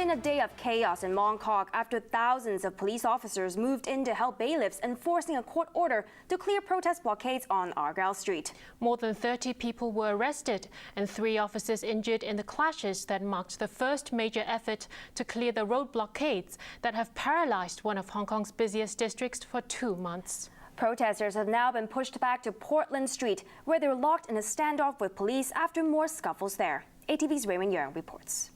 been a day of chaos in Mong Kok after thousands of police officers moved in to help bailiffs enforcing a court order to clear protest blockades on Argyle Street. More than 30 people were arrested and 3 officers injured in the clashes that marked the first major effort to clear the road blockades that have paralyzed one of Hong Kong's busiest districts for 2 months. Protesters have now been pushed back to Portland Street, where they're locked in a standoff with police after more scuffles there. ATV's Raymond Yeung reports.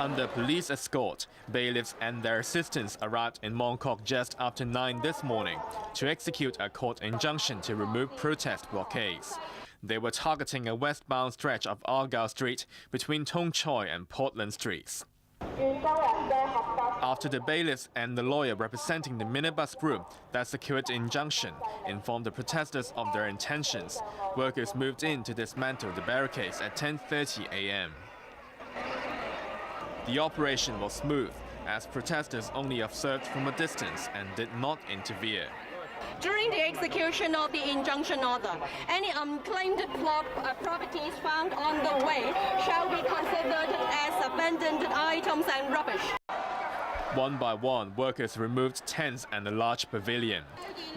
Under police escort, bailiffs and their assistants arrived in Mong Kok just after 9 this morning to execute a court injunction to remove protest blockades. They were targeting a westbound stretch of Argyle Street between Tong Choi and Portland Streets. After the bailiffs and the lawyer representing the minibus group that secured the injunction informed the protesters of their intentions, workers moved in to dismantle the barricades at 10:30 a.m. The operation was smooth, as protesters only observed from a distance and did not interfere. During the execution of the injunction order, any unclaimed properties found on the way shall be considered as abandoned items and rubbish. One by one, workers removed tents and a large pavilion.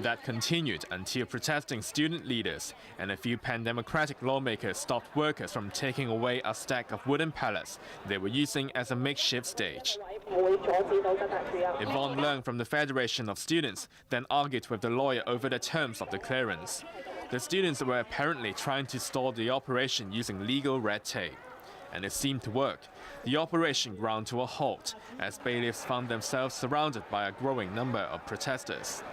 That continued until protesting student leaders and a few pan-democratic lawmakers stopped workers from taking away a stack of wooden pallets they were using as a makeshift stage. Yvonne Leung from the Federation of Students then argued with the lawyer over the terms of the clearance. The students were apparently trying to stall the operation using legal red tape. And it seemed to work. The operation ground to a halt as bailiffs found themselves surrounded by a growing number of protesters.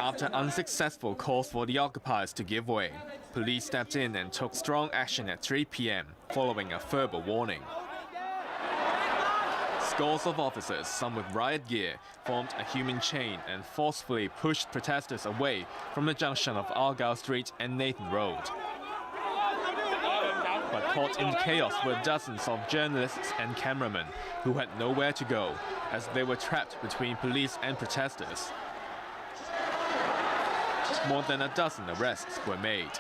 After unsuccessful calls for the occupiers to give way, police stepped in and took strong action at 3 p.m. following a verbal warning. Scores of officers, some with riot gear, formed a human chain and forcefully pushed protesters away from the junction of Argyle Street and Nathan Road. But caught in chaos were dozens of journalists and cameramen who had nowhere to go as they were trapped between police and protesters. More than a dozen arrests were made.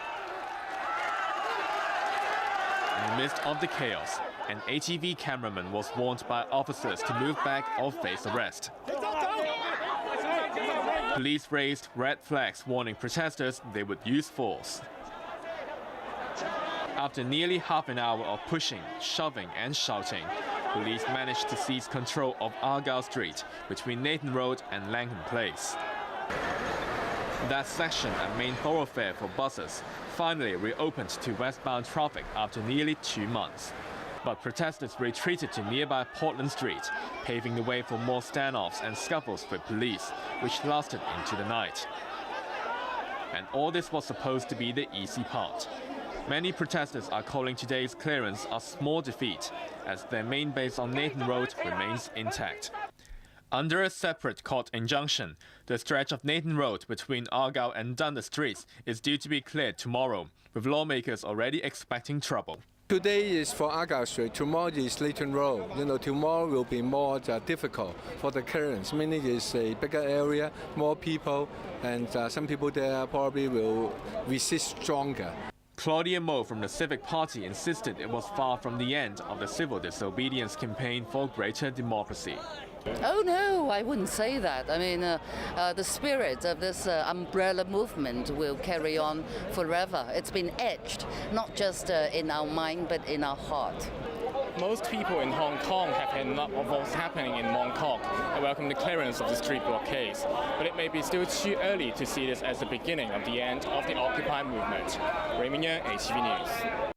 In the midst of the chaos, an ATV cameraman was warned by officers to move back or face arrest. Police raised red flags warning protesters they would use force. After nearly half an hour of pushing, shoving and shouting, police managed to seize control of Argyle Street between Nathan Road and Langham Place. That section, a main thoroughfare for buses, finally reopened to westbound traffic after nearly 2 months. But protesters retreated to nearby Portland Street, paving the way for more standoffs and scuffles with police, which lasted into the night. And all this was supposed to be the easy part. Many protesters are calling today's clearance a small defeat, as their main base on Nathan Road remains intact. Under a separate court injunction, the stretch of Nathan Road between Argyle and Dundas Streets is due to be cleared tomorrow, with lawmakers already expecting trouble. Today is for Argyle Street, tomorrow is Nathan Road. Tomorrow will be more difficult for the clearance, meaning it's a bigger area, more people, and some people there probably will resist stronger. Claudia Mo from the Civic Party insisted it was far from the end of the civil disobedience campaign for greater democracy. Oh no, I wouldn't say that. I mean, the spirit of this umbrella movement will carry on forever. It's been etched, not just in our mind, but in our heart. Most people in Hong Kong have had enough of what's happening in Mong Kok and welcome the clearance of the street blockades. But it may be still too early to see this as the beginning of the end of the Occupy movement. Raymond Yeung, ATV News.